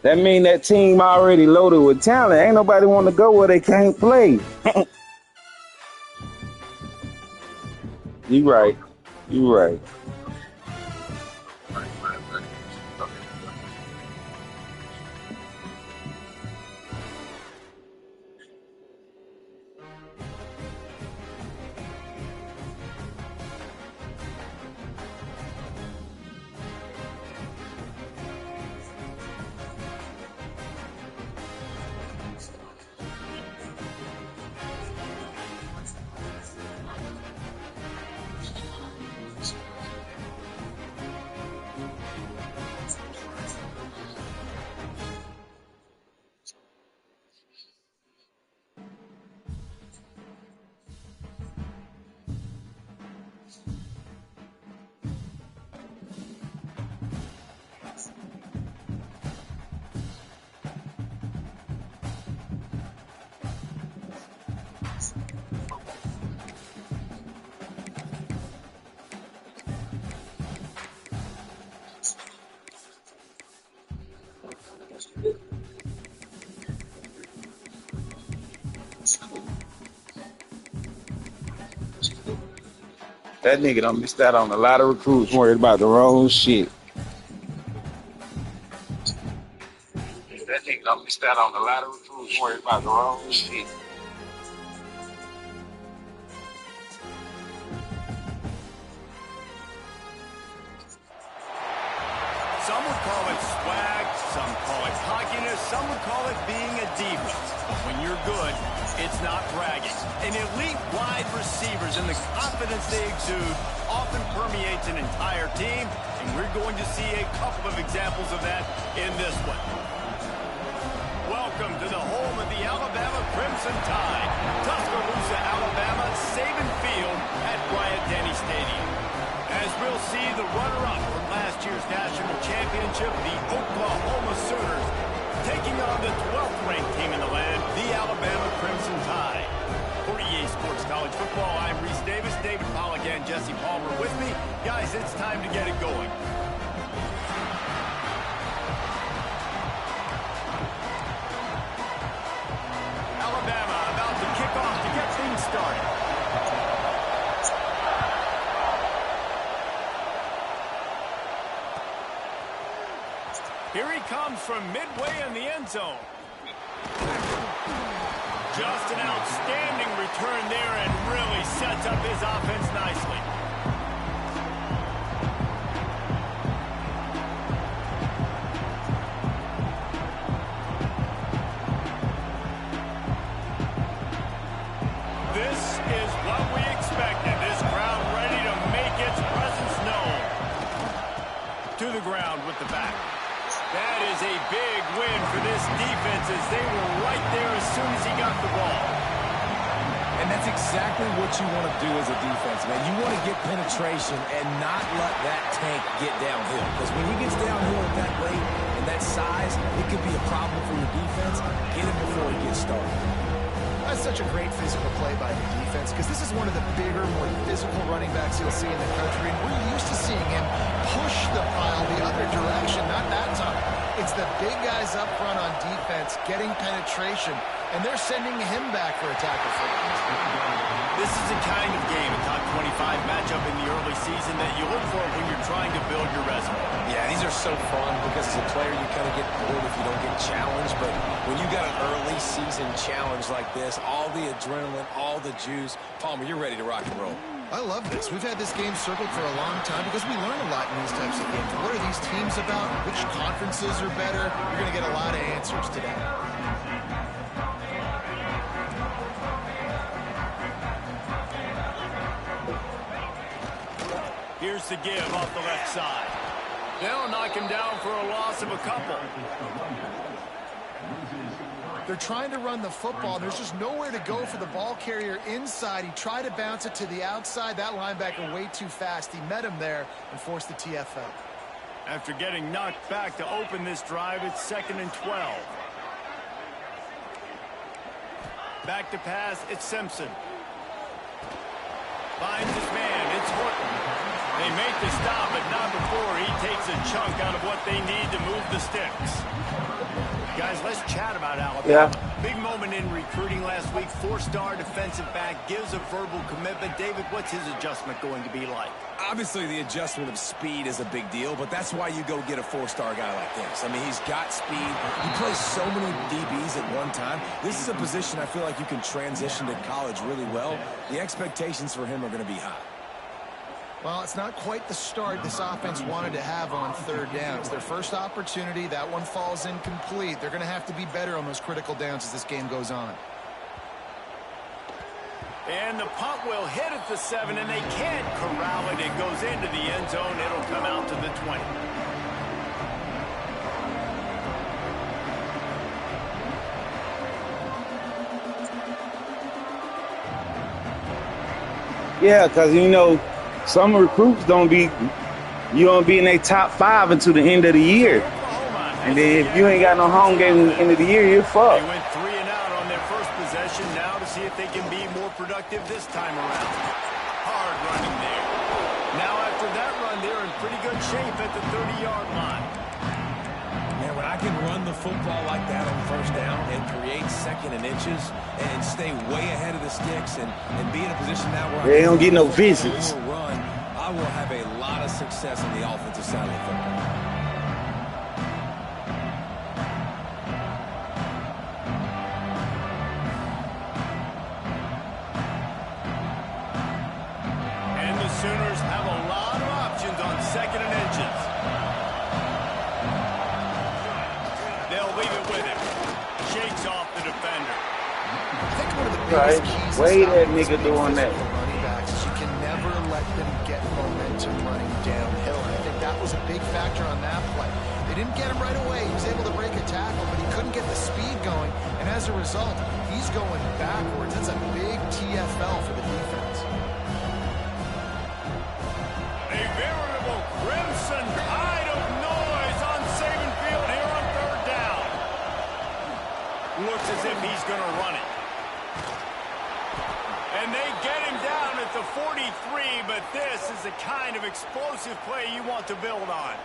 That mean that team already loaded with talent. Ain't nobody want to go where they can't play. You right. You right. That nigga done missed out on a lot of recruits worried about the wrong shit. That nigga done missed out on a lot of recruits worried about the wrong shit. Some would call it swag, some call it cockiness, some would call it being a defense. But when you're good, it's not bragging. And elite wide receivers and the confidence they exude often permeates an entire team, and we're going to see a couple of examples of that in this one. Welcome to the home of the Alabama Crimson Tide, Tuscaloosa, Alabama, Saban Field at Bryant-Denny Stadium. As we'll see the runner-up from last year's national championship, the Oklahoma Sooners, taking on the 12th ranked team in the land, the Alabama Crimson Tide. For EA Sports College Football, I'm Reese Davis, David Pollack, and Jesse Palmer with me. Guys, it's time to get it going. Alabama about to kick off to get things started. Here he comes from midway in the end zone. Just an outstanding return there and really sets up his offense nicely. This is what we expected. This crowd ready to make its presence known. To the ground with the back. That is a big win for this defense as they were right there as soon as he got the ball. And that's exactly what you want to do as a defense, man. You want to get penetration and not let that tank get downhill. Because when he gets downhill at that rate and that size, it could be a problem for your defense. Get him before he gets started. That's such a great physical play by the defense because this is one of the bigger, more physical running backs you'll see in the country. And we're used to seeing him push the pile the other direction, not that time. It's the big guys up front on defense getting penetration, and they're sending him back for a tackle for him. This is the kind of game, a top 25 matchup in the early season that you look for when you're trying to build your resume. Yeah, these are so fun because as a player you kind of get bored if you don't get challenged. But when you got an early season challenge like this, all the adrenaline, all the juice, Palmer, you're ready to rock and roll. I love this. We've had this game circled for a long time because we learn a lot in these types of games. What are these teams about? Which conferences are better? You're going to get a lot of answers today. Here's the give off the left side. They'll knock him down for a loss of a couple. They're trying to run the football, and there's just nowhere to go for the ball carrier inside. He tried to bounce it to the outside. That linebacker way too fast. He met him there and forced the TFL. After getting knocked back to open this drive, it's 2nd and 12. Back to pass, it's Simpson. Finds his man, it's Horton. They make the stop, but not before he takes a chunk out of what they need to move the sticks. Guys, let's chat about Alabama. Yeah. Big moment in recruiting last week. 4-star defensive back gives a verbal commitment. David, what's his adjustment going to be like? Obviously, the adjustment of speed is a big deal, but that's why you go get a 4-star guy like this. I mean, he's got speed. He plays so many DBs at one time. This is a position I feel like you can transition to college really well. The expectations for him are going to be high. Well, it's not quite the start this offense wanted to have on third down. It's their first opportunity. That one falls incomplete. They're going to have to be better on those critical downs as this game goes on. And the punt will hit at the 7, and they can't corral it. It goes into the end zone. It'll come out to the 20. Yeah, because, you know, some recruits don't be in their top 5 until the end of the year. And then if you ain't got no home game at the end of the year, you're fucked. They went 3 and out on their first possession. Now to see if they can be more productive this time around. Hard running there. Now after that run, they're in pretty good shape at the 30-yard line. Man, when I can run the football like that on first down and create second and inches and stay way ahead of the sticks and be in a position now where they don't get no visits. Run, I will have a lot of success on the offensive side of the football. And the Sooners have a lot of options on second and inches. They'll leave it with him. Shakes off the defender. I think one of the biggest keys way that nigga doing that. Running backs is you can never let them get momentum running downhill. And I think that was a big factor on that play. They didn't get him right away. He was able to break a tackle, but he couldn't get the speed going. And as a result, he's going backwards. That's a big TFL for the defense. A veritable crimson tide of noise on Saban Field here on third down. Looks as if he's going to run it. And they get him down at the 43, but this is the kind of explosive play you want to build on.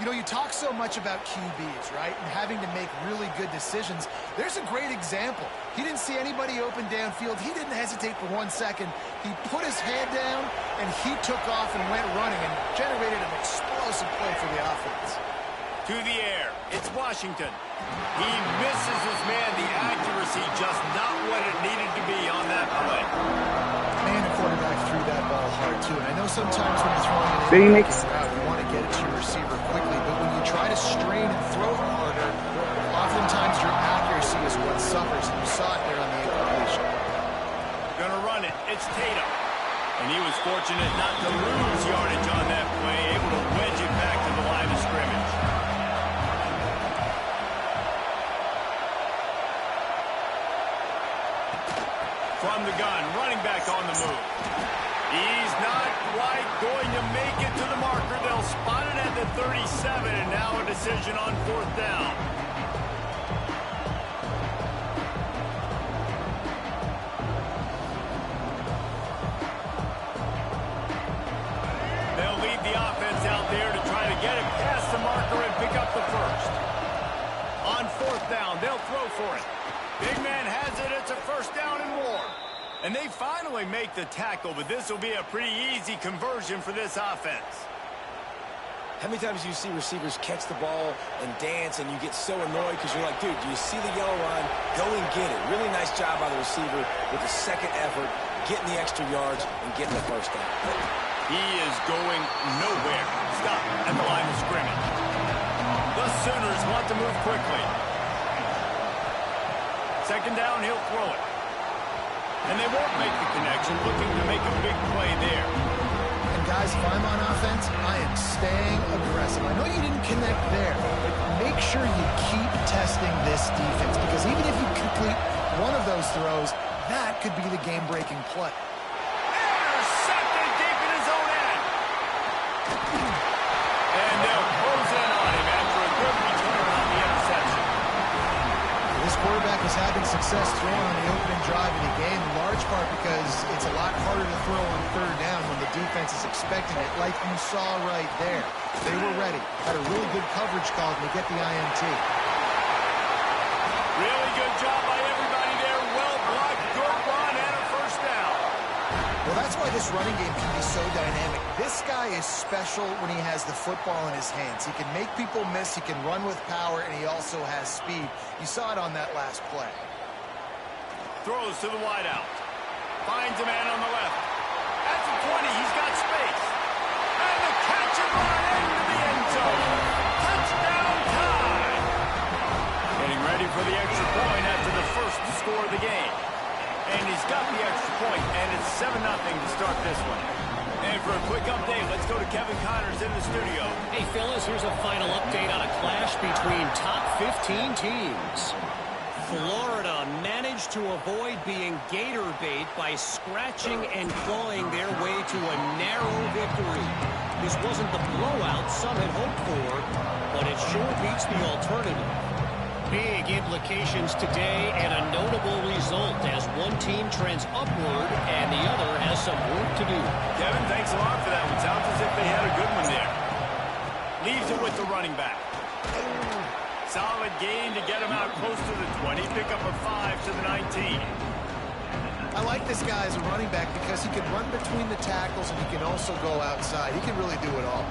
You know, you talk so much about QBs, right, and having to make really good decisions. There's a great example. He didn't see anybody open downfield. He didn't hesitate for 1 second. He put his head down, and he took off and went running and generated an explosive play for the offense. To the air. It's Washington. He misses his man. The accuracy just not what it needed to be on that play. Man, the quarterback threw that ball hard, too. And I know sometimes when you're throwing it Phoenix. you want to get it to your receiver quickly, but when you try to strain and throw it harder, oftentimes your accuracy is what suffers, and you saw it there on the incompletion. Gonna run it. It's Tatum. And he was fortunate not to lose yardage on that play, able to wedge it back to the line of scrimmage. From the gun, running back on the move. He's not quite going to make it to the marker. They'll spot it at the 37, and now a decision on fourth down. They'll lead the offense out there to try to get it past the marker and pick up the first. On fourth down, they'll throw for it. Big man has it. It's a first down and more. And they finally make the tackle, but this will be a pretty easy conversion for this offense. How many times do you see receivers catch the ball and dance and you get so annoyed because you're like, dude, do you see the yellow line? Go and get it. Really nice job by the receiver with the second effort, getting the extra yards and getting the first down. He is going nowhere. Stop at the line of scrimmage. The Sooners want to move quickly. Second down, he'll throw it. And they won't make the connection, looking to make a big play there. And guys, if I'm on offense, I am staying aggressive. I know you didn't connect there, but make sure you keep testing this defense, because even if you complete one of those throws, that could be the game-breaking play. Intercepted deep in his own end. And they'll close in on him after a good return on the interception. This quarterback is was having success throwing on the opening drive of the game, in large part because it's a lot harder to throw on third down when the defense is expecting it, like you saw right there. They were ready. Had a really good coverage call to get the INT. Really good job by everybody there. Well blocked, good run, and a first down. Well, that's why this running game can be so dynamic. This guy is special when he has the football in his hands. He can make people miss, he can run with power, and he also has speed. You saw it on that last play. Throws to the wideout. Finds a man on the left. At the 20, he's got space. And the catch and run into the end zone. Touchdown time. Getting ready for the extra point after the first to score of the game. And he's got the extra point, and it's 7-0 to start this one. And for a quick update, let's go to Kevin Connors in the studio. Hey, fellas, here's a final update on a clash between top 15 teams. Florida managed to avoid being gator bait by scratching and clawing their way to a narrow victory. This wasn't the blowout some had hoped for, but it sure beats the alternative. Big implications today and a notable result as one team trends upward and the other has some work to do. Kevin, thanks a lot for that one. Sounds as if they had a good one there. Leaves it with the running back. Solid gain to get him out close to the 20. Pick up a 5 to the 19. I like this guy as a running back because he can run between the tackles and he can also go outside. He can really do it all.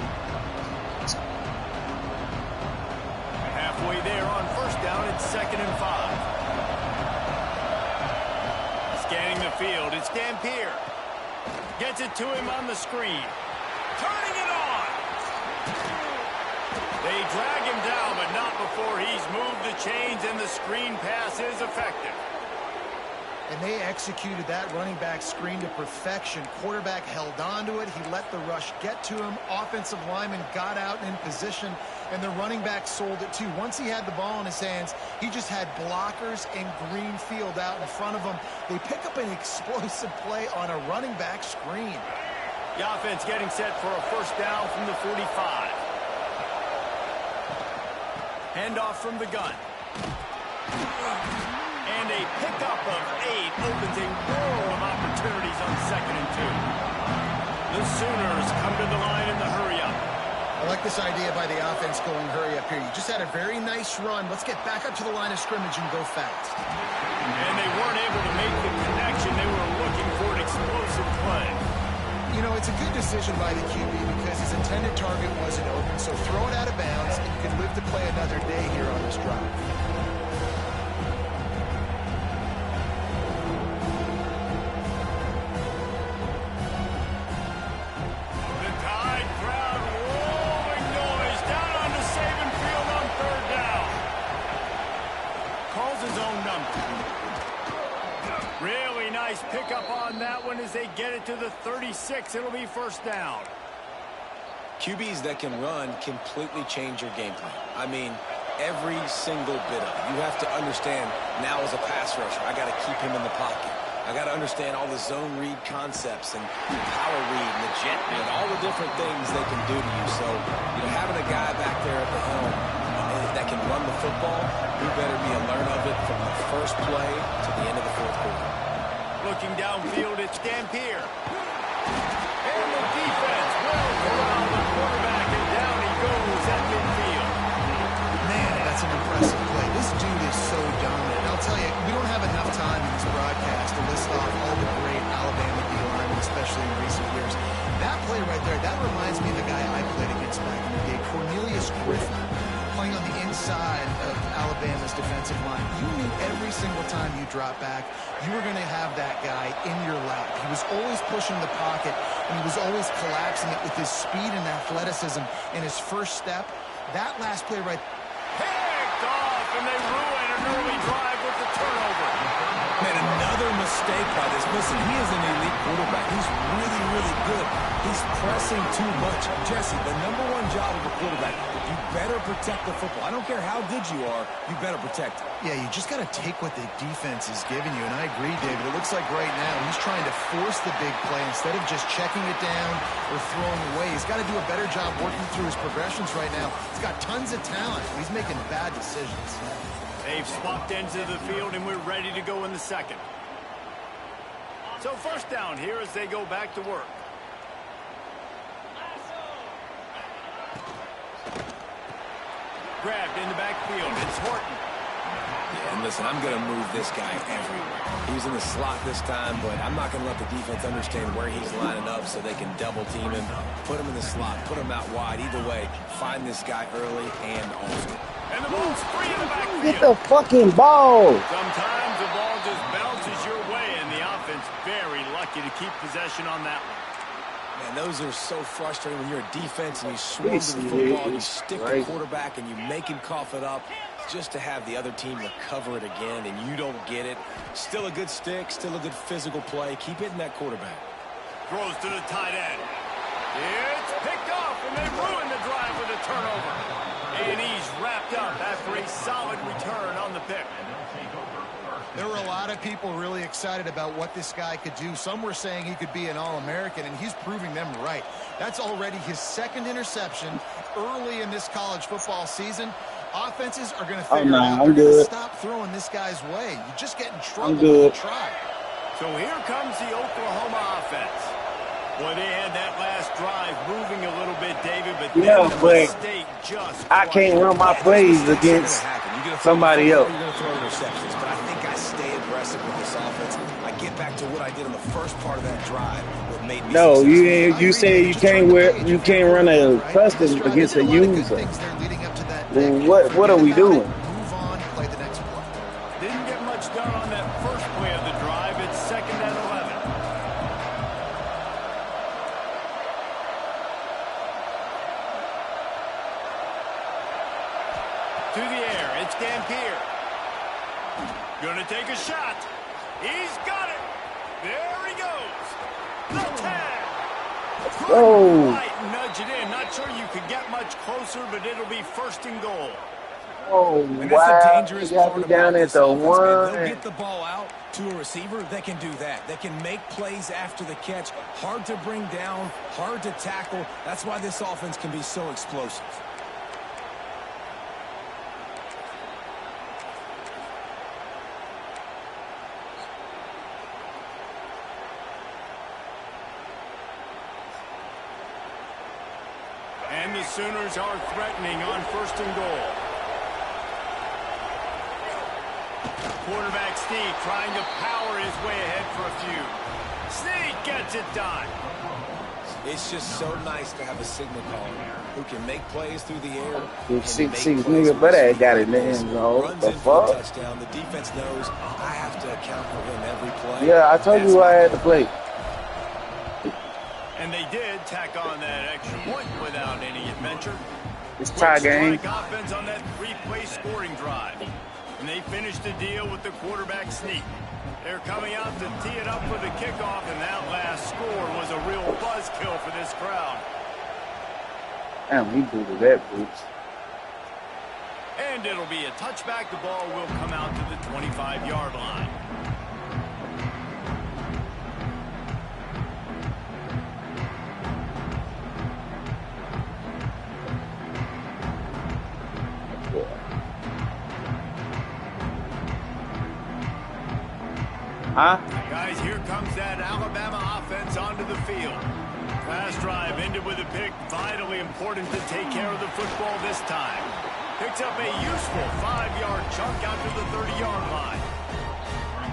Halfway there on first down, it's 2nd and 5. Scanning the field, it's Dampier. Gets it to him on the screen. Turning it on! They drag him down, but not before he's moved the chains and the screen pass is effective. And they executed that running back screen to perfection. Quarterback held on to it. He let the rush get to him. Offensive lineman got out in position, and the running back sold it too. Once he had the ball in his hands, he just had blockers and green field out in front of him. They pick up an explosive play on a running back screen. The offense getting set for a first down from the 45. Handoff from the gun. And a pickup of 8 opens a world of opportunities on 2nd and 2. The Sooners come to the line in the hurry-up. I like this idea by the offense going hurry up here. You just had a very nice run. Let's get back up to the line of scrimmage and go fast. And they weren't able to make the connection. They were looking for an explosive play. You know, it's a good decision by the QB because his intended target wasn't open. So throw it out of bounds, and you can live to play another day here on this drive. Pickup on that one as they get it to the 36. It'll be first down. QBs that can run completely change your game plan. I mean, every single bit of it. You have to understand now as a pass rusher, I got to keep him in the pocket. I got to understand all the zone read concepts and power read and the jet read, all the different things they can do to you. So, you know, having a guy back there at the helm that can run the football, you better be alert of it from the first play to the end of the fourth quarter. Looking downfield, it's Dampier. And the defense will corral the quarterback, and down he goes at midfield. Man, that's an impressive play. This dude is so dominant. I'll tell you, we don't have enough time in this broadcast to list off all the great Alabama D linemen, especially in recent years. That play right there, that reminds me of the guy I played against back in the day, Cornelius Griffin, playing on the inside of Alabama's defensive line. You knew every single time you drop back, you were going to have that guy in your lap. He was always pushing the pocket, and he was always collapsing it with his speed and athleticism. And his first step, that last play right there. Picked off, and they ruin an early drive with the turnover. Man, another mistake by this. Listen, he is an elite quarterback. He's really, really good. He's pressing too much. Jesse, the #1 job of a quarterback, you better protect the football. I don't care how good you are, you better protect it. Yeah, you just got to take what the defense is giving you. And I agree, David. It looks like right now he's trying to force the big play instead of just checking it down or throwing away. He's got to do a better job working through his progressions right now. He's got tons of talent, but he's making bad decisions. They've swapped ends of the field, and we're ready to go in the second. So first down here as they go back to work. Grabbed in the backfield. It's Horton. Yeah, and listen, I'm going to move this guy everywhere. He's in the slot this time, but I'm not going to let the defense understand where he's lining up so they can double team him, put him in the slot, put him out wide. Either way, find this guy early and often. And the ball's free in the backfield. Get the fucking ball. Sometimes the ball just bounces your way, and the offense very lucky to keep possession on that one. Man, those are so frustrating when you're a defense and you swarm to the football, and you stick the quarterback, and you make him cough it up just to have the other team recover it again, and you don't get it. Still a good stick, still a good physical play. Keep hitting that quarterback. Throws to the tight end. It's picked off, and they ruin the drive with a turnover. And he's wrapped up after a solid return on the pick. There were a lot of people really excited about what this guy could do. Some were saying he could be an All-American, and he's proving them right. That's already his second interception early in this college football season. Offenses are going to figure out they're going to stop throwing this guy's way. You just get in trouble when you try. So here comes the Oklahoma offense. Boy, they had that last drive moving a little bit, David, but mistake just I can't run my plays against somebody else. You're going to throw interceptions, but I think I stay aggressive with this offense. I get back to what I did in the first part of that drive. What made me no, you say you can't run a custom against a user. Then what are we doing? Move on, play the next play. Didn't get much done on that first play of the drive. It's 2nd and 11. To the air, it's Dampier. Gonna take a shot. He's got it. There he goes. The tag. Right, nudge it in. Not sure you could get much closer, but it'll be 1st and goal. Oh, and wow. that's the dangerous part about down at the offense, one. They'll get the ball out to a receiver. They can do that. They can make plays after the catch. Hard to bring down, hard to tackle. That's why this offense can be so explosive. And the Sooners are threatening on 1st and goal. Quarterback Snagg trying to power his way ahead for a few. Snagg gets it done. It's just so nice to have a signal caller who can make plays through the air. 6'6" nigga, but I got it in the end zone. The fuck? Touchdown. The defense knows I have to account for him every play. Yeah, I told you I had to play. And they did tack on that extra point without any adventure. It's tie game. Offense on that 3-play scoring drive. And they finished the deal with the quarterback Snagg. They're coming out to tee it up for the kickoff, and that last score was a real buzzkill for this crowd. Damn, he booted that, Boots. And it'll be a touchback. The ball will come out to the 25-yard line. Huh? Guys, here comes that Alabama offense onto the field. Last drive ended with a pick. Vitally important to take care of the football this time. Picks up a useful 5-yard chunk out to the 30-yard line.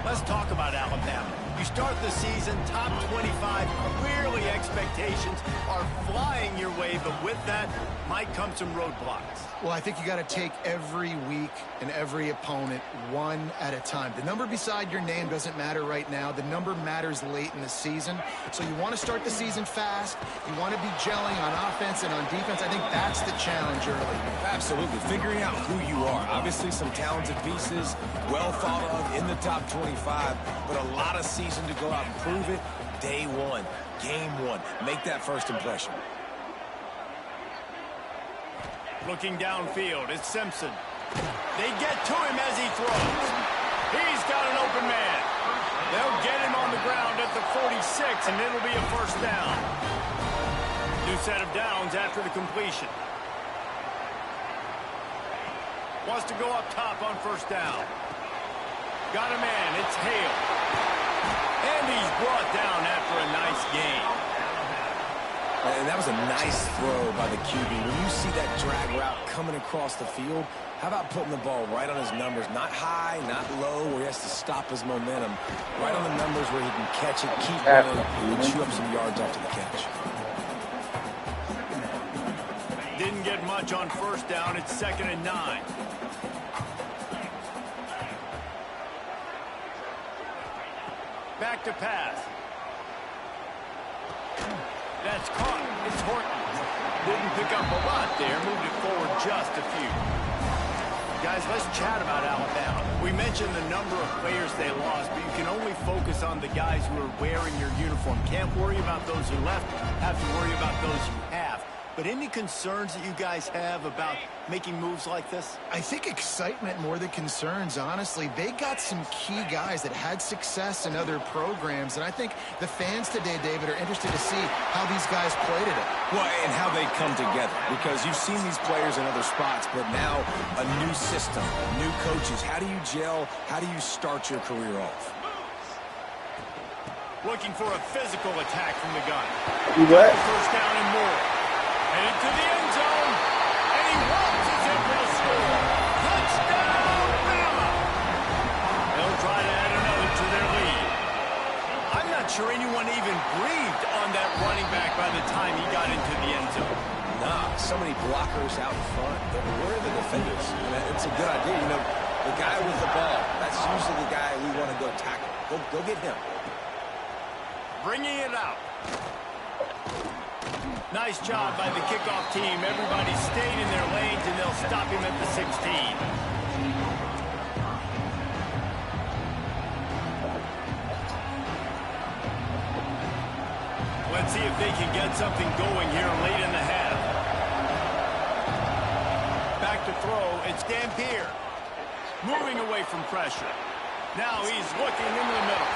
Let's talk about Alabama. You start the season top 25. Clearly expectations are flying your way, but with that might come some roadblocks. Well, I think you got to take every week and every opponent one at a time. The number beside your name doesn't matter right now. The number matters late in the season. So you want to start the season fast. You want to be gelling on offense and on defense. I think that's the challenge early. Absolutely. Figuring out who you are. Obviously some talented pieces, well thought of in the top 25, but a lot of season to go out and prove it. Day one, game one. Make that first impression. Looking downfield, it's Simpson. They get to him as he throws. He's got an open man. They'll get him on the ground at the 46, and it'll be a 1st down. New set of downs after the completion. Wants to go up top on first down. Got a man. It's Hale. And he's brought down after a nice gain. And that was a nice throw by the QB. When you see that drag route coming across the field, how about putting the ball right on his numbers? Not high, not low, where he has to stop his momentum. Right on the numbers where he can catch it, keep running, and chew up some yards after the catch. Didn't get much on first down. It's 2nd and 9. Back to pass. That's caught. It's Horton. Didn't pick up a lot there. Moved it forward just a few. Guys, let's chat about Alabama. We mentioned the number of players they lost, but you can only focus on the guys who are wearing your uniform. Can't worry about those who left. Have to worry about those who have. But any concerns that you guys have about making moves like this? I think excitement more than concerns, honestly. They got some key guys that had success in other programs, and I think the fans today, David, are interested to see how these guys play today. Well, and how they come together, because you've seen these players in other spots, but now a new system, new coaches. How do you gel? How do you start your career off? Looking for a physical attack from the gun. You what? First down and more. Headed to the end zone, and he waltzes in for the score. Touchdown, Bama! They'll try to add another to their lead. I'm not sure anyone even breathed on that running back by the time he got into the end zone. Nah, so many blockers out in front. Where are the defenders? I mean, it's a good idea. You know, the guy with the ball, that's usually the guy we want to go tackle. Go get him. Bringing it out. Nice job by the kickoff team. Everybody stayed in their lanes, and they'll stop him at the 16. Let's see if they can get something going here late in the half. Back to throw. It's Dampier. Moving away from pressure. Now he's looking into the middle.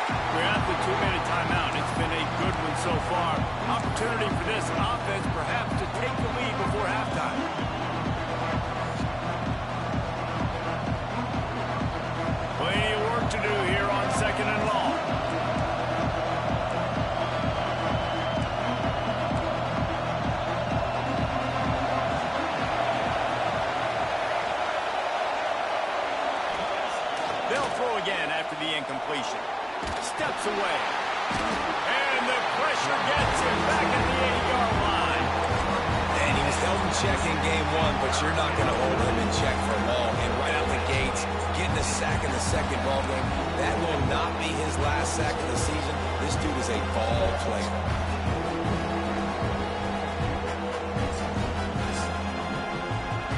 We're at the 2-minute timeout. It's been a good one so far. Opportunity for this offense perhaps to take the lead before halftime. Plenty of work to do here on 2nd and long. They'll throw again after the incompletion. Steps away. And the pressure gets him back at the 80-yard line. And he was held in check in game 1, but you're not going to hold him in check for long. And right out the gates, getting a sack in the second ball game, that will not be his last sack of the season. This dude is a ball player.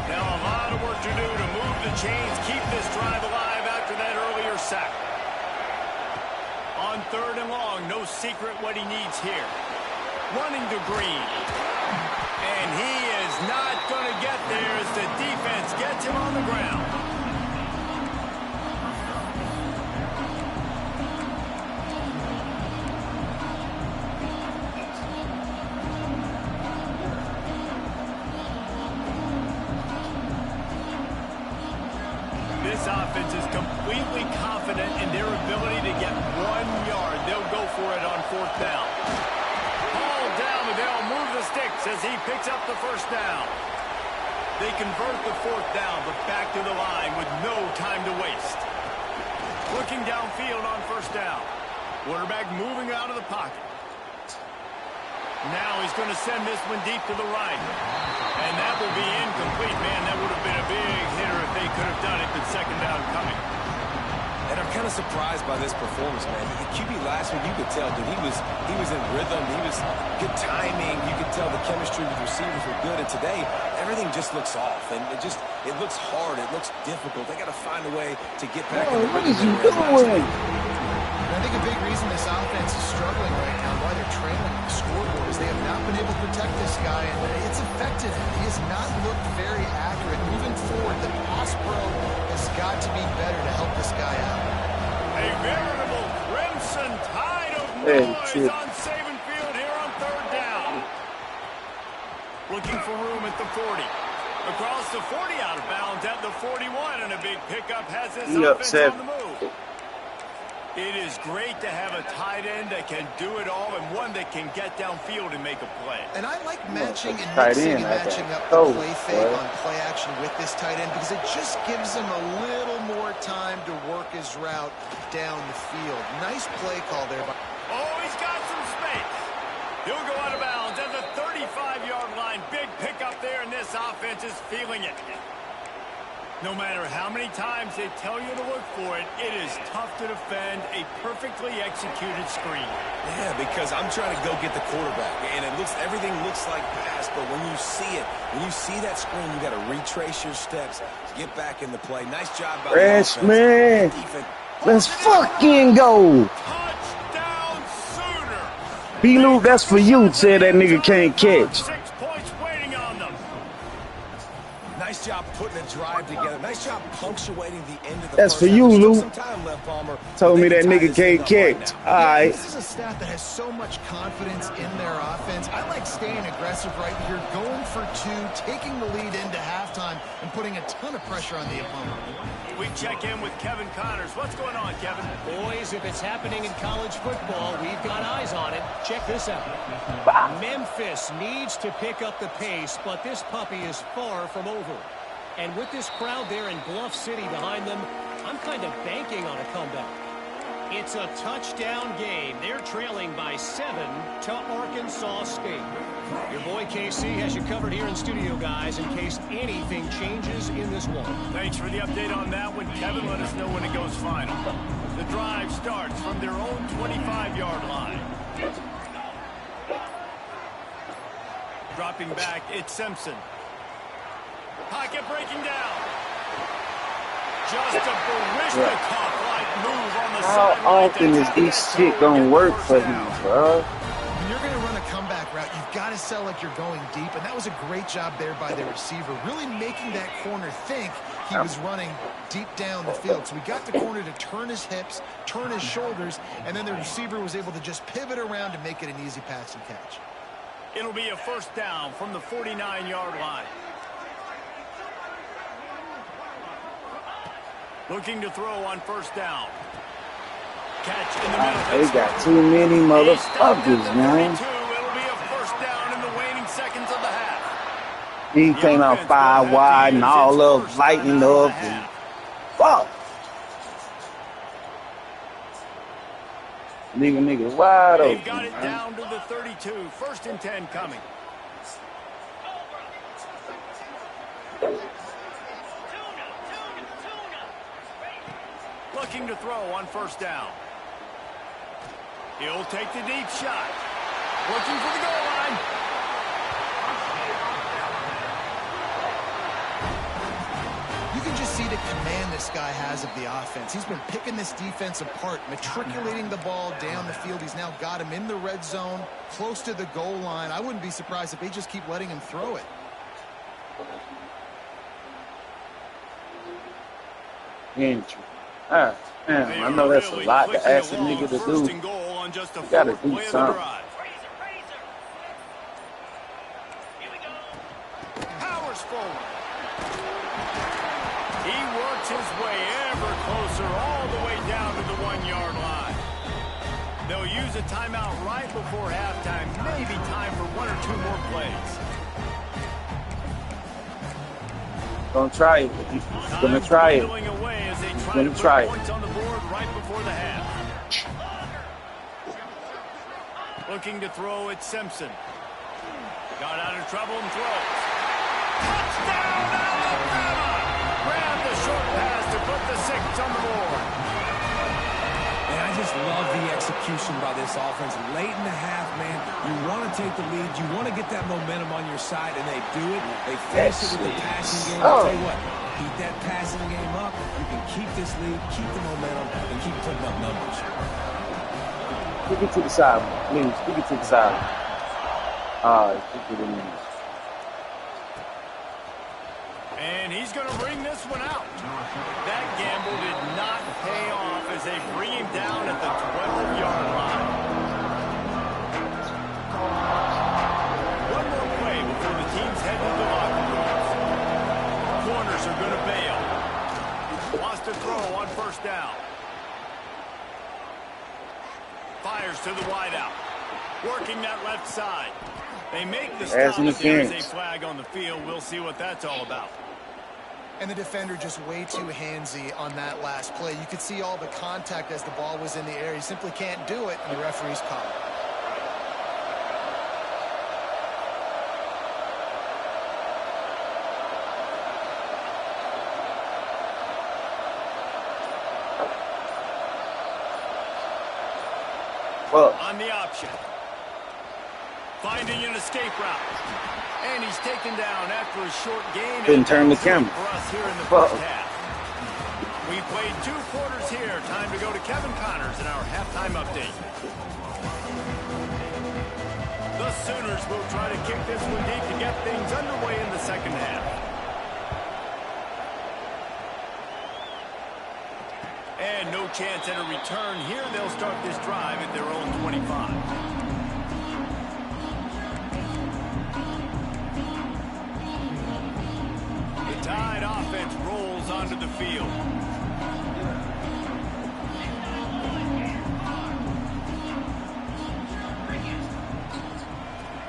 Now a lot of work to do to move the chains, keep this drive alive after that earlier sack. On 3rd and long, no secret what he needs here. Running to Green. And he is not going to get there as the defense gets him on the ground. This offense is completely confident in their ability to get 1 yard. They'll go for it on 4th down. Ball down, and they'll move the sticks as he picks up the first down. They convert the 4th down, but back to the line with no time to waste. Looking downfield on first down. Quarterback moving out of the pocket. Now he's going to send this one deep to the right. And that will be incomplete, man. That would have been a big hitter if they could have done it, but 2nd down coming. And I'm kind of surprised by this performance, man. The QB last week, you could tell, dude, he was in rhythm. He was good timing. You could tell the chemistry with receivers were good. And today, everything just looks off. And it looks hard. It looks difficult. They got to find a way to get back. Oh, what is you doing? And I think a big reason this offense is struggling right now, why they're trailing the scoreboard, is they have not been able to protect this guy, and it's affected him. He has not looked very accurate. Moving forward, the pass pro has got to be better to help this guy out. A veritable crimson tide of noise on Saban Field here on 3rd down. Looking for room at the 40. Across the 40, out of bounds at the 41, and a big pickup has this He offense upset. on the move. It is great to have a tight end that can do it all and one that can get downfield and make a play. And I like matching and tight mixing end, and I matching got up cold, the play fake boy. on play action with this tight end because it just gives him a little more time to work his route down the field. Nice play call there. Oh, he's got some space. He'll go out of bounds at the 35-yard line. Big pickup there, and this offense is feeling it. No matter how many times they tell you to look for it, it is tough to defend a perfectly executed screen. Yeah, because I'm trying to go get the quarterback, and everything looks like pass, but when you see it, when you see that screen, you got to retrace your steps, get back in the play. Nice job by the offense. Freshman. Defense. Let's fucking go. Touchdown Sooner. B-Loop, that's for you, said that nigga can't catch. 6 points waiting on them. Nice job putting a drive together. Nice job punctuating the end of the That's first for half. you, There's still Lou. some time left, Palmer. Told me They that can tie nigga this thing can't up right catch. now. All right. This is a staff that has so much confidence in their offense. I like staying aggressive right here, going for two, taking the lead into halftime, and putting a ton of pressure on the opponent. We check in with Kevin Connors. What's going on, Kevin? Boys, if it's happening in college football, we've got eyes on it. Check this out. Memphis needs to pick up the pace, but this puppy is far from over. And with this crowd there in Bluff City behind them, I'm kind of banking on a comeback. It's a touchdown game. They're trailing by 7 to Arkansas State. Your boy KC has you covered here in studio, guys, in case anything changes in this one. Thanks for the update on that one, Kevin. Let us know when it goes final. The drive starts from their own 25-yard line. Dropping back, it's Simpson. Pocket breaking down. Just a Barishnikov-like move on the How sideline. often is this shit gonna work for him, bro? When you're going to run a comeback route, you've got to sell like you're going deep, and that was a great job there by the receiver, really making that corner think he was running deep down the field. So we got the corner to turn his hips, turn his shoulders, and then the receiver was able to just pivot around and make it an easy pass and catch. It'll be a first down from the 49-yard line. Looking to throw on first down. Catch in the middle. They got too many motherfuckers, man. It'll be a first down in the waning seconds of the half. He came out 5 wide and all up, lighting up. And fuck. Nigga wide open. They've got it down to the 32. First and 10 coming. Looking to throw on first down. He'll take the deep shot. Looking for the goal line. You can just see the command this guy has of the offense. He's been picking this defense apart, matriculating the ball down the field. He's now got him in the red zone, close to the goal line. I wouldn't be surprised if they just keep letting him throw it. Entry. Ah, man, I know that's a lot to ask a nigga to do. You gotta do something. Powers forward. He works his way ever closer all the way down to the 1-yard line. They'll use a timeout right before halftime. Maybe time for 1 or 2 more plays. Gonna try it. He's gonna try it. He's gonna try it. Points on the board right before the half. Looking to throw at Simpson. Got out of trouble and throws. Touchdown, Alabama! Grab the short pass to put the 6 on the board. And I just love the execution by this offense. Late in the half, man, you want to take the lead. You want to get that momentum on your side, and they do it. They finish it with the passing game. I'll tell you what, keep that passing game up. You can keep this lead, keep the momentum, and keep putting up numbers. Stick it to the side, please. Stick it to the side. Stick it in there. And he's going to bring this one out. That gamble did not pay off as they bring him down at the 12-yard line. One more play before the teams head to the locker rooms. are going to bail. Wants to throw on first down. Fires to the wideout. Working that left side. They make the stop, but there is a flag on the field. We'll see what that's all about. And the defender just way too handsy on that last play. You could see all the contact as the ball was in the air. He simply can't do it, and the referee's caught it. Well, on the option. Finding an escape route. And he's taken down after a short gain. Didn't turn the camera. For us here in the first half. We played 2 quarters here. Time to go to Kevin Connors in our halftime update. The Sooners will try to kick this one deep to get things underway in the second half. And no chance at a return here. They'll start this drive at their own 25. Tide offense rolls onto the field.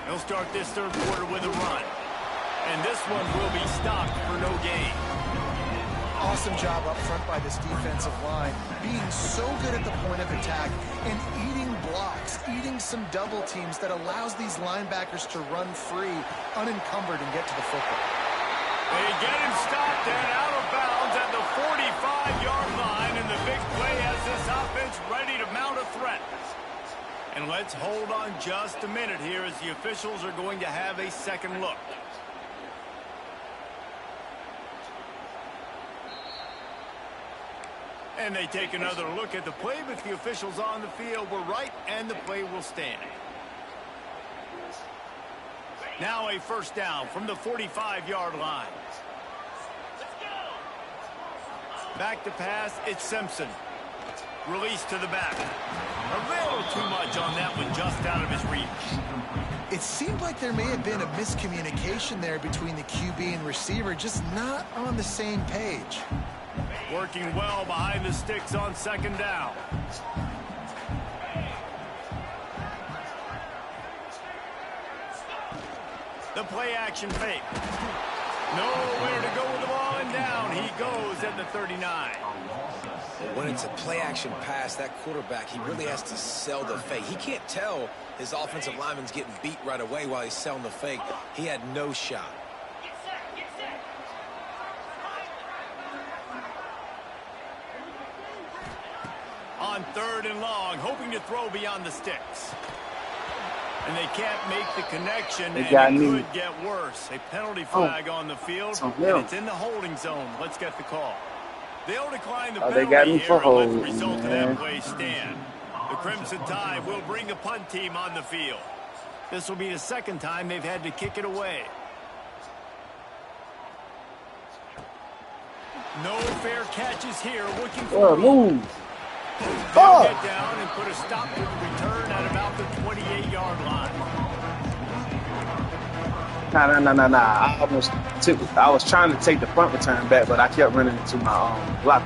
He'll start this third quarter with a run. And this one will be stopped for no gain. Awesome job up front by this defensive line. Being so good at the point of attack and eating blocks, eating some double teams that allows these linebackers to run free, unencumbered, and get to the football. They get him stopped and out of bounds at the 45-yard line, and the big play has this offense ready to mount a threat. And let's hold on just a minute here as the officials are going to have a second look. And they take another look at the play, but the officials on the field were right, and the play will stand. Now a first down from the 45-yard line. Back to pass, it's Simpson. Release to the back. A little too much on that one, just out of his reach. It seemed like there may have been a miscommunication there between the QB and receiver, just not on the same page. Working well behind the sticks on second down. The play action fake. Nowhere to go with the ball, and down he goes at the 39. When it's a play-action pass, that quarterback, he really has to sell the fake. He can't tell his offensive lineman's getting beat right away while he's selling the fake. He had no shot. On third and long, hoping to throw beyond the sticks. And they can't make the connection, and it could get worse. A penalty flag on the field, and it's in the holding zone. Let's get the call. They'll decline the penalty here and let the result of that play stand. The Crimson Tide will bring the punt team on the field. This will be the second time they've had to kick it away. No fair catches here. Looking for move. They'll get down and put a stop to the return at about the 28-yard line. Nah. I was trying to take the punt return back, but I kept running into my block.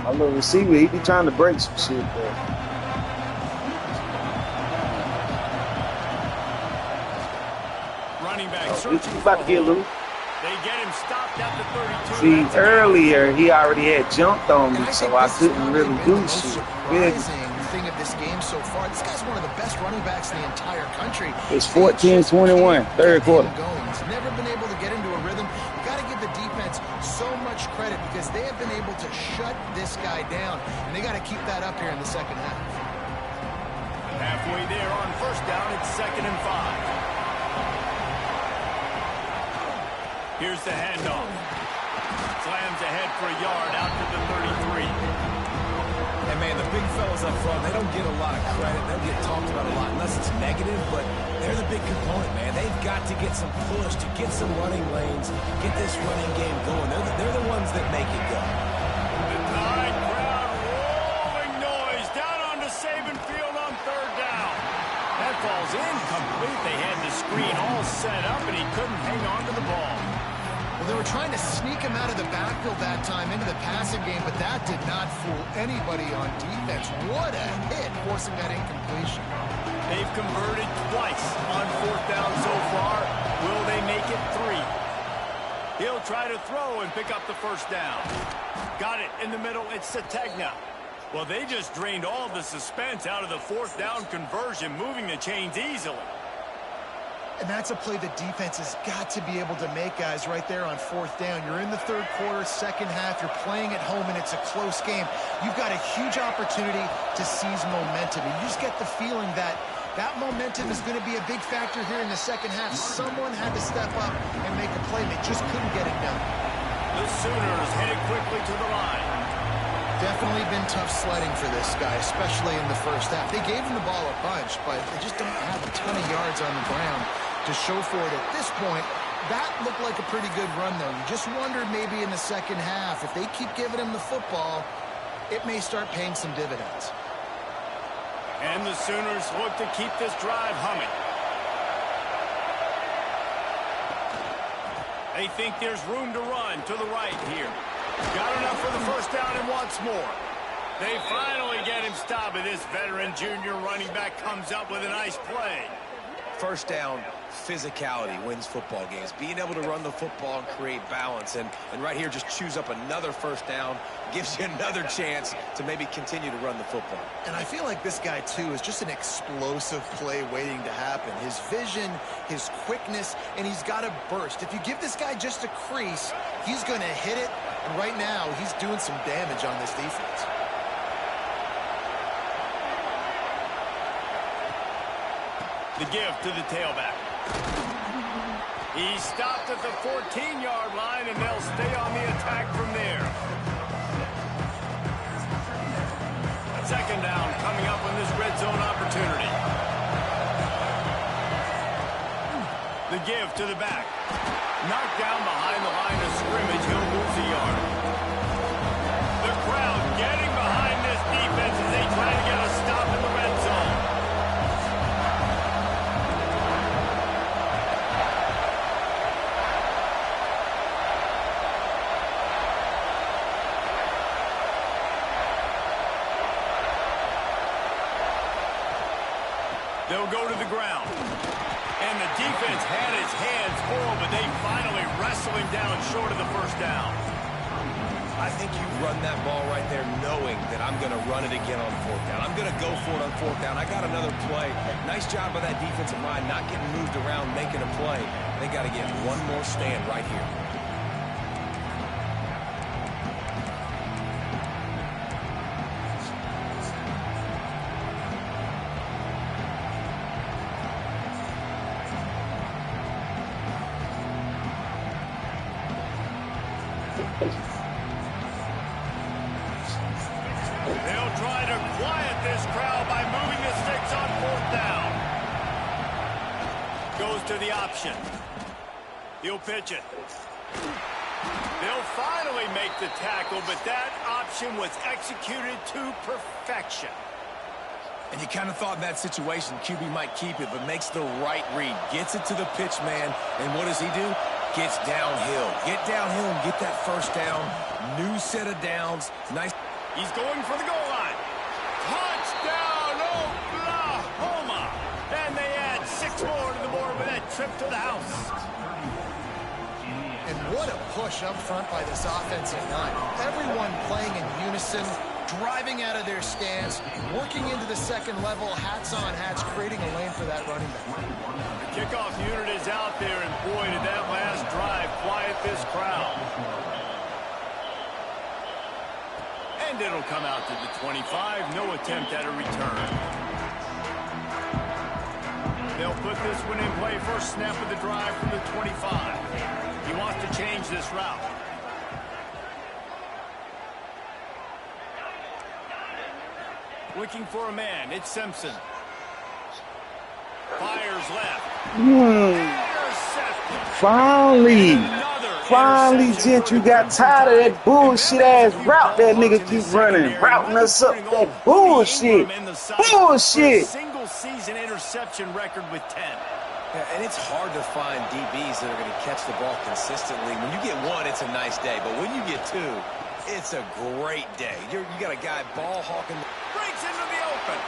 My little receiver, he be trying to break some shit, though. He's about to get loose. They get him stopped at the 32. See, earlier he already had jumped on me, so I couldn't really do shit. Surprising thing of this game so far. This guy's one of the best running backs in the entire country. It's 14-21, third quarter. He's never been able to get into a rhythm. You got to give the defense so much credit because they have been able to shut this guy down, and they got to keep that up here in the second half. Halfway there on first down, it's 2nd and 5. Here's the handoff. Slams ahead for a yard out to the 33. And, man, the big fellas up front, they don't get a lot of credit. They don't get talked about a lot unless it's negative, but they're the big component, man. They've got to get some push to get some running lanes, get this running game going. They're the ones that make it go. The Tide crowd rolling noise down onto Saban Field on third down. incomplete. They had the screen all set up, and he couldn't hang on to the ball. Well, they were trying to sneak him out of the backfield that time into the passing game, but that did not fool anybody on defense. What a hit, forcing that incompletion. They've converted twice on 4th down so far. Will they make it 3? He'll try to throw and pick up the 1st down. Got it in the middle. It's Snagg. Well, they just drained all the suspense out of the 4th down conversion, moving the chains easily. And that's a play the defense has got to be able to make, guys, right there on 4th down. You're in the 3rd quarter, 2nd half. You're playing at home, and it's a close game. You've got a huge opportunity to seize momentum. And you just get the feeling that that momentum is going to be a big factor here in the 2nd half. Someone had to step up and make a play. They just couldn't get it done. The Sooners headed quickly to the line. Definitely been tough sledding for this guy, especially in the 1st half. They gave him the ball a bunch, but they just don't have a ton of yards on the ground to show for it at this point. That looked like a pretty good run, though. You just wondered maybe in the 2nd half, if they keep giving him the football, it may start paying some dividends. And the Sooners look to keep this drive humming. They think there's room to run to the right here. Got enough for the 1st down and wants more. They finally get him stopped, and this veteran junior running back comes up with a nice play. 1st down, physicality wins football games. Being able to run the football and create balance. And right here, just choose up another 1st down. Gives you another chance to maybe continue to run the football. And I feel like this guy, too, is just an explosive play waiting to happen. His vision, his quickness, and he's got a burst. If you give this guy just a crease, he's going to hit it. And right now, he's doing some damage on this defense. The give to the tailback. He stopped at the 14-yard line, and they'll stay on the attack from there. 2nd down coming up on this red zone opportunity. The give to the back. Knocked down behind the line of scrimmage. He'll lose a yard. The crowd getting behind this defense as they try to get a stop in the red zone. They'll go to the ground. And the defense had its hands full, but they finally wrestle him down short of the 1st down. I think you run that ball right there knowing that I'm going to run it again on 4th down. I'm going to go for it on 4th down. I got another play. Nice job by that defensive line, not getting moved around, making a play. They got to get one more stand right here. They'll try to quiet this crowd by moving the sticks on 4th down. Goes to the option. He'll pitch it. They'll finally make the tackle, but that option was executed to perfection. And you kind of thought in that situation QB might keep it, but makes the right read. Gets it to the pitch man, and what does he do? Gets downhill. Get downhill and get that 1st down. New set of downs. Nice. He's going for the goal line. Touchdown, Oklahoma! And they add 6 more to the board with that trip to the house. And what a push up front by this offensive line. Everyone playing in unison, driving out of their stance, working into the 2nd level, hats on hats, creating a lane for that running back. The kickoff unit is out there, and boy, did that last drive quiet this crowd. And it'll come out to the 25. No attempt at a return. They'll put this one in play. First snap of the drive from the 25. He wants to change this route. Looking for a man. It's Simpson. Fires left. Intercepted. Finally, Jet, you got tired of that bullshit-ass route that nigga keep running. Routing us up that bullshit. Bullshit. single-season interception record with 10. Yeah, and it's hard to find DBs that are going to catch the ball consistently. When you get one, it's a nice day. But when you get two, it's a great day. You got a guy ball hawking. Breaks into the open.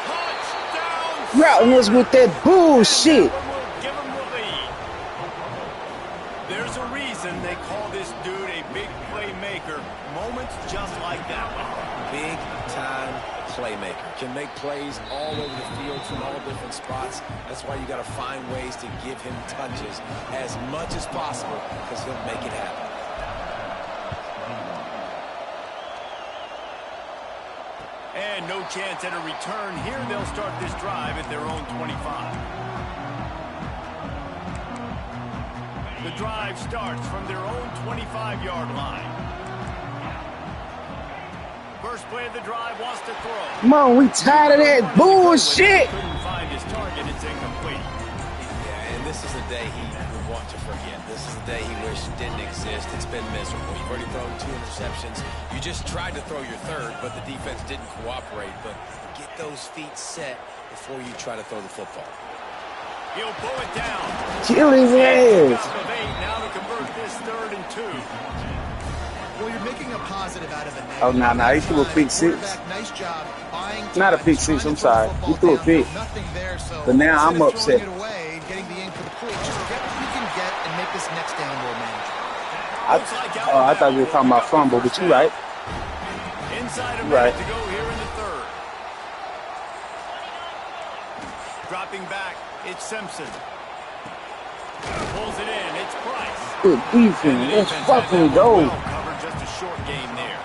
Touchdown. Routing us with that bullshit. And that one will give him the lead. There's a reason they call this dude a big playmaker. Moments just like that one. Big time playmaker. Can make plays all over the field from all different spots. That's why you got to find ways to give him touches as much as possible because he'll make it happen. And no chance at a return. Here they'll start this drive at their own 25. The drive starts from their own 25-yard line. First play of the drive wants to throw. Come on, we tired of that bullshit. Couldn't find his target. It's incomplete. Yeah, and this is a day he would want to forget. This is a day he wished didn't exist. It's been miserable. You've already thrown 2 interceptions. You just tried to throw your third, but the defense didn't cooperate. But get those feet set before you try to throw the football. He'll pull it down. Kill his ass. Now to convert this 3rd and 2. Well, you're making a positive out of a negative. Oh, nah, he threw a pick six. Nice job buying time, Not a pick six, I'm sorry. He threw a pick. Nothing there, so But now I'm upset. It away, getting the incomplete. Just get what you can get and make this next down more manageable. I thought we were talking about fumble, but you're right. Inside a Right. minute to go here in the 3rd. Dropping back, it's Simpson. Pulls it in, it's Price. Good defense. Let's fucking go. Well covered, just a short game there.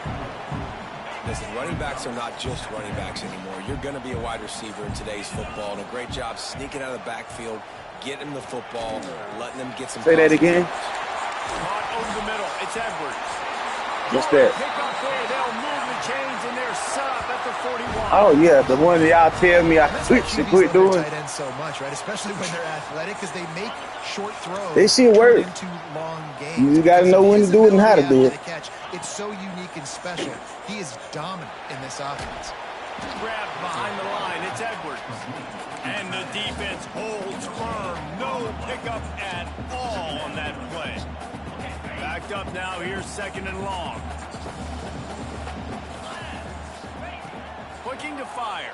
Listen, running backs are not just running backs anymore. You're going to be a wide receiver in today's football, and a great job sneaking out of the backfield, getting them the football, letting them get some. Say that again. Caught over the middle, it's Edwards. What's that? Pick up there, they'll move the chains, and they're set up at the 41. Oh, yeah, the one that y'all tell me I quit doing. Tight ends so much, right? Especially when they're athletic, because they make short throws. They shit work. Into long games. You got to know when to do it and how to do it. It's so unique and special. He is dominant in this offense. Grabbed behind the line, it's Edwards. And the defense holds firm. No pickup at all on that play. Backed up now, here's 2nd and long. Looking to fire.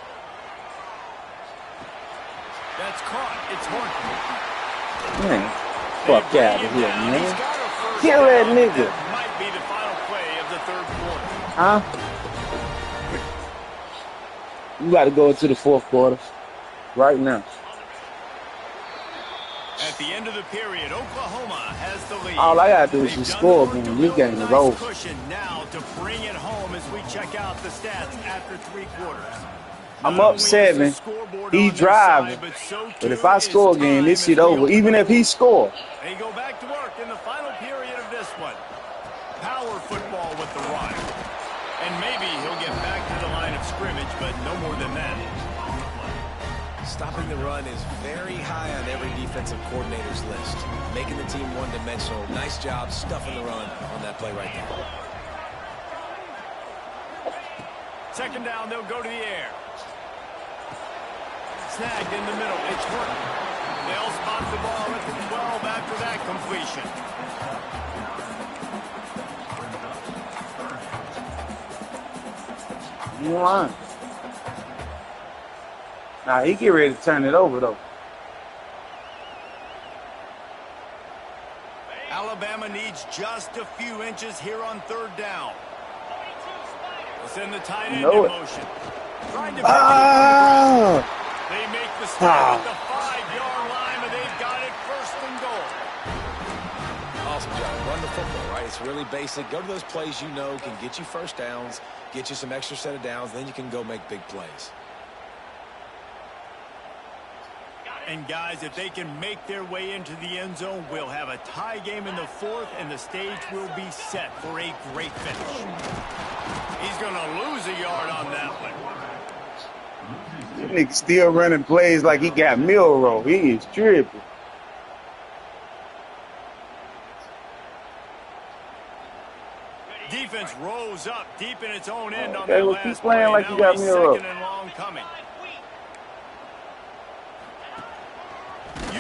That's caught. It's Horton. Man, fuck out of here, man. Kill that nigga. That might be the final play of the 3rd quarter. Huh? You got to go into the 4th quarter right now. At the end of the period, Oklahoma has the lead. All I got to do is just score, man. This game is over. Cushion now to bring it home as we check out the stats after 3 quarters. I'm up 7. He driving. But if I score again, this shit over. Even if he score. They go back to work in the final period of this one. Power football with the run. And maybe he'll get back to the line of scrimmage, but no more than that. Stopping the run is very high on every defensive coordinator's list. Making the team one-dimensional. Nice job stuffing the run on that play right there. 2nd down, they'll go to the air. Snagged in the middle. It's Horton. They'll spot the ball at the 12 after that completion. You lying. Nah, he get ready to turn it over, though. Alabama needs just a few inches here on 3rd down. We'll send the tight end in motion. Trying to They make the stop at the 5-yard line, but they've got it 1st and goal. Awesome job. Run the football, right? It's really basic. Go to those plays you know can get you 1st downs, get you some extra set of downs, then you can go make big plays. And guys, if they can make their way into the end zone, we'll have a tie game in the 4th, and the stage will be set for a great finish. He's going to lose a yard on that one. This nigga still running plays like he got Milrow. He is tripping. Defense rolls goes up deep in its own end on Okay, that well, keep last playing play. like you Now got a Miro. second and long coming.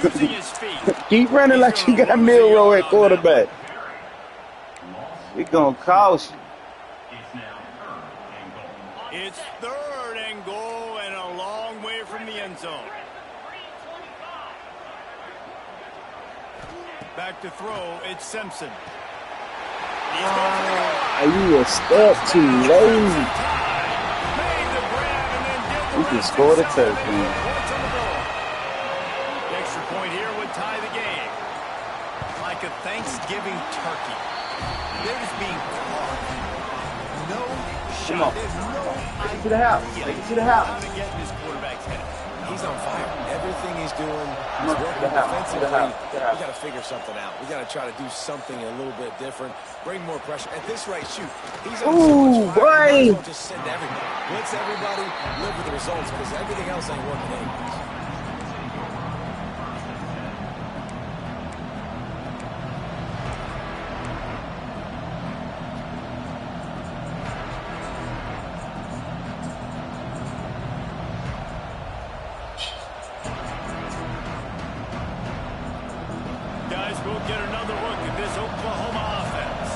Using his feet. Keep running He's like you gonna got lose a Milrow yard at on that quarterback. one. It gonna cost you. It's third and goal and a long way from the end zone. Back to throw, it's Simpson. He's going for the goal line. You a step too late. Made the grab and then did the You can rest score the himself, and they touchdown. put points on the board. The extra point here would tie the game. Like a Thanksgiving turkey. They're just being carved. No Come shot. on. There's no Take it to the house. idea Take it to the house. how to get in this quarterback's head. He's on fire. Everything he's doing, Come he's on, working to the house, to defensively. the house, to the We house. got to figure something out. We got to try to do something a little bit different. Bring more pressure. At this rate, shoot. He's on so Ooh, much fire. You might as boy. well just send everybody. Blitz everybody. Live with the results because everything else ain't working anyways. Guys, we'll get another look at this Oklahoma offense.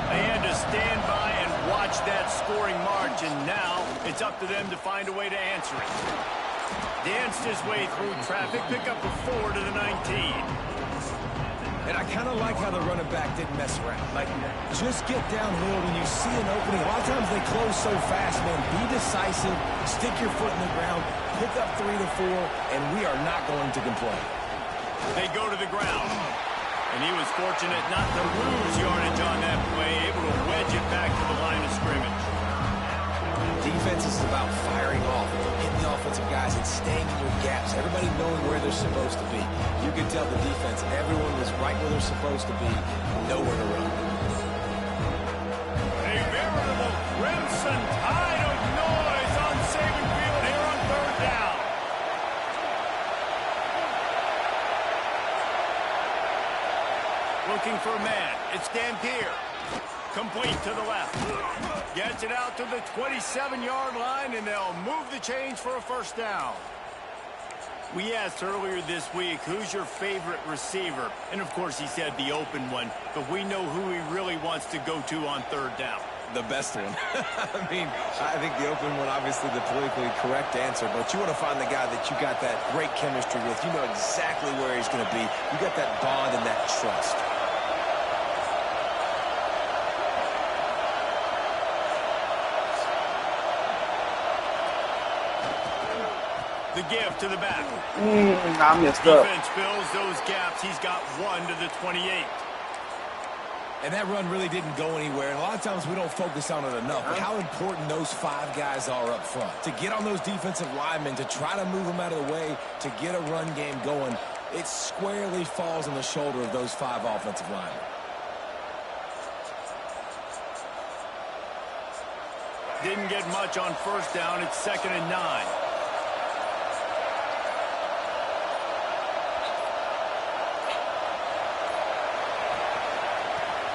They had to stand by and watch that scoring march, and now it's up to them to find a way to answer it. Danced his way through traffic, pick up a 4 to the 19. And I kind of like how the running back didn't mess around. Like, just get downhill when you see an opening. A lot of times they close so fast, man. Be decisive, stick your foot in the ground, pick up 3 to 4, and we are not going to complain. They go to the ground. And he was fortunate not to lose yardage on that play, able to wedge it back to the line of scrimmage. Defense is about firing off, hitting the offensive guys, and staying in your gaps. Everybody knowing where they're supposed to be. You could tell the defense, everyone was right where they're supposed to be, nowhere to run. A veritable crimson tide of noise on Saban Field here on third down. Looking for a man. It's Dampier. Complete to the left. Gets it out to the 27-yard line, and they'll move the chains for a first down. We asked earlier this week, who's your favorite receiver? And, of course, he said the open one. But we know who he really wants to go to on third down. The best one. I mean, I think the open one, obviously the politically correct answer, but you want to find the guy that you got that great chemistry with. You know exactly where he's going to be. You got that bond and that trust. The give to the back. I messed up. Defense fills those gaps. He's got 1 to the 28. And that run really didn't go anywhere. And a lot of times we don't focus on it enough. But how important those 5 guys are up front. To get on those defensive linemen, to try to move them out of the way, to get a run game going, it squarely falls on the shoulder of those 5 offensive linemen. Didn't get much on first down. It's 2nd and 9.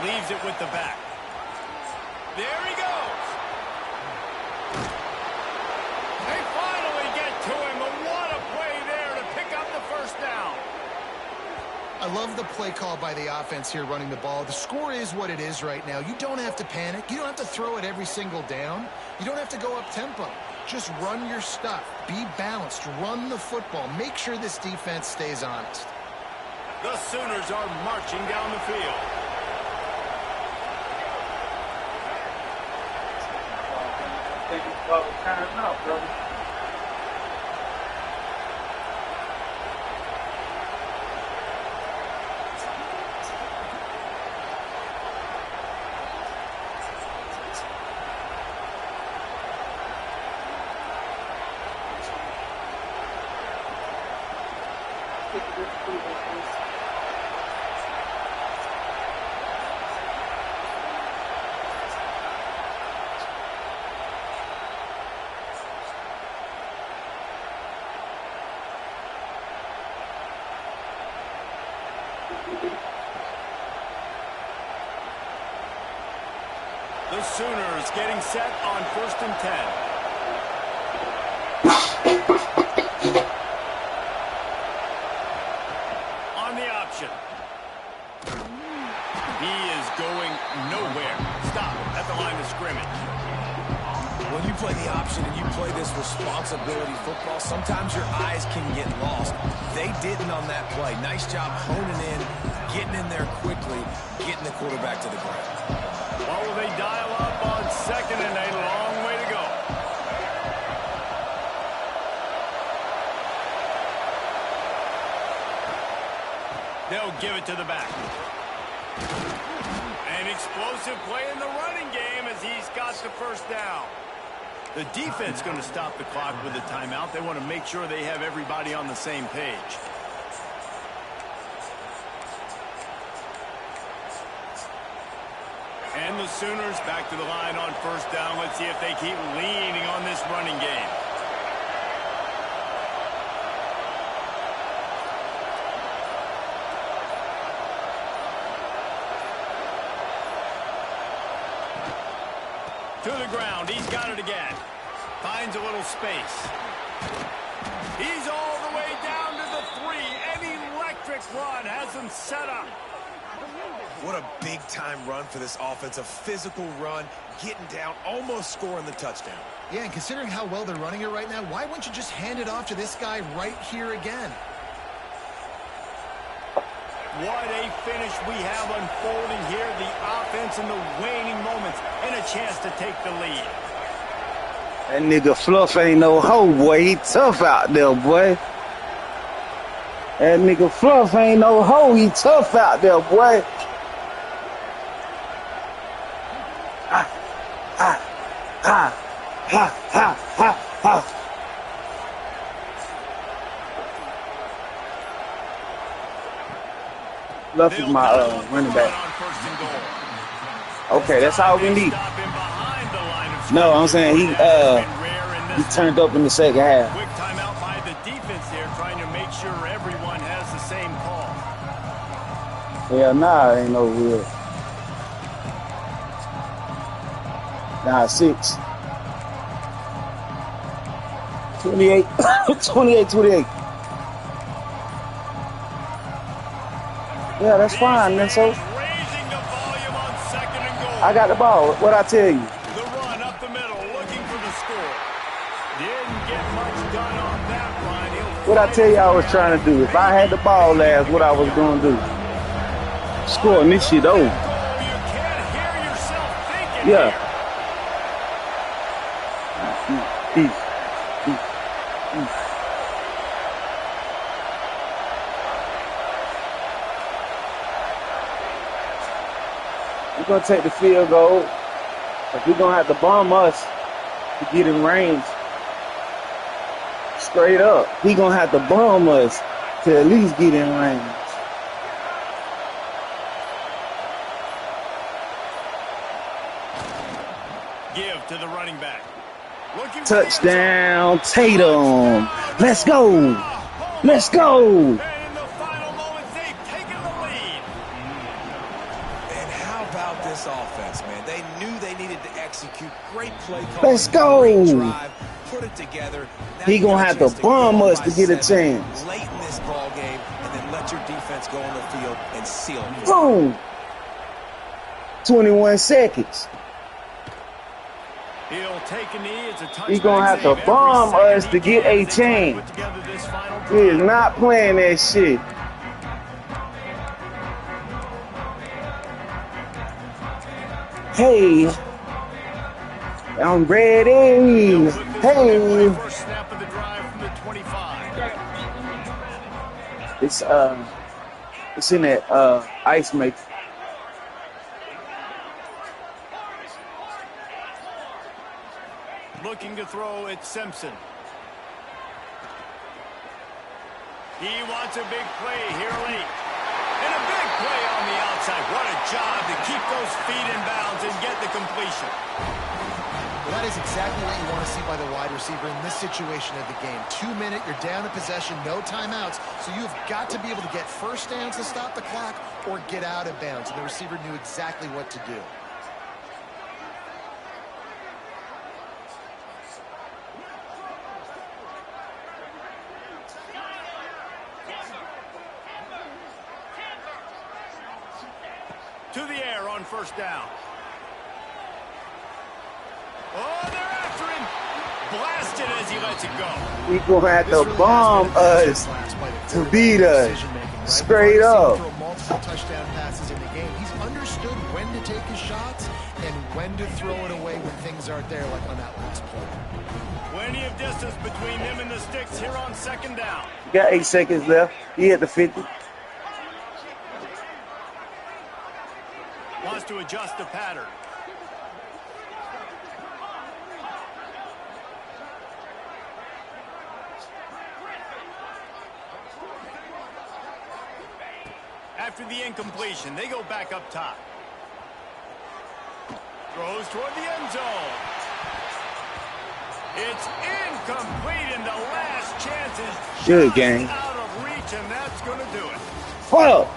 Leaves it with the back. There he goes. They finally get to him. And what a play there to pick up the first down. I love the play call by the offense here running the ball. The score is what it is right now. You don't have to panic. You don't have to throw it every single down. You don't have to go up tempo. Just run your stuff. Be balanced. Run the football. Make sure this defense stays honest. The Sooners are marching down the field. Think it's about time out, brother. The The Sooners getting set on 1st and 10. On the option. He is going nowhere. Stop at the line of scrimmage. When you play the option and you play this responsibility football, sometimes your eyes can get lost. They didn't on that play. Nice job honing in, getting in there quickly, getting the quarterback to the ground. What will they dial up on 2nd and 8? Long way to go. They'll give it to the back. An explosive play in the running game as he's got the first down. The defense going to stop the clock with a timeout. They want to make sure they have everybody on the same page. And the Sooners back to the line on 1st down. Let's see if they keep leaning on this running game. To the ground. He's got it again. Finds a little space. He's all the way down to the 3. An electric run has him set up. What a big-time run for this offense. A physical run, getting down, almost scoring the touchdown. Yeah, and considering how well they're running it right now, why wouldn't you just hand it off to this guy right here again? What a finish we have unfolding here. The offense in the waning moments and a chance to take the lead. That nigga Fluff ain't no hoe, boy. He tough out there, boy. That nigga Fluff ain't no hoe. He tough out there, boy. Fluff is my running back. Okay, that's all we need. No, I'm saying he turned up in the second half. Quick timeout by the defense there, trying to make sure everyone has the same call. Yeah, nah, ain't no real. Nah, 6. 28, 28. Yeah, that's fine, man. So I got the ball. What I tell you? The run up the middle, looking for the score. Didn't get much done on that run. What I tell you I was trying to do? If I had the ball last, what I was going to do? Scoring this shit over. You can't hear yourself thinking. Yeah. We're going to take the field goal. But we're going to have to bomb us to get in range. Straight up. He going to have to bomb us to at least get in range. Give to the running back. Touchdown, Tatum. Let's go. Let's go. And in the final moments, they've taken the lead. And how about this offense, man? They knew they needed to execute. Great play call. Let's go. Great drive. Put it together. Now He gonna have to bomb us to get a chance. Late in this ball game, and then let your defense go on the field and seal it. Boom. 21 seconds. He'll take a knee. It's a touchback. He's gonna have to bomb us to get a chance. He is not playing that shit. Hey, I'm ready. Hey, First snap of the drive from the 25. it's in that ice maker. Looking to throw at Simpson. He wants a big play here late. And a big play on the outside. What a job to keep those feet in bounds and get the completion. Well, that is exactly what you want to see by the wide receiver in this situation of the game. 2 minute, you're down in possession, no timeouts. So you've got to be able to get first downs to stop the clock or get out of bounds. And the receiver knew exactly what to do. to the air on first down. Oh, they're after him. Blasted as he lets it go. He gonna have to bomb us to beat us. Straight up. Multiple touchdown passes in the game. He's understood when to take his shots and when to throw it away when things aren't there, like on that last play. Plenty of distance between him and the sticks here on second down. Got 8 seconds left. He at the 50. Wants to adjust the pattern. After the incompletion, they go back up top. Throws toward the end zone. It's incomplete, and the last chance is Good game. out of reach, and that's going to do it. Fuck!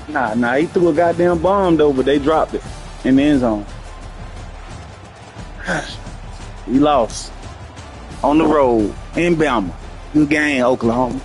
Nah, he threw a goddamn bomb though, but they dropped it in the end zone. We lost on the road in Bama. Good game, Oklahoma.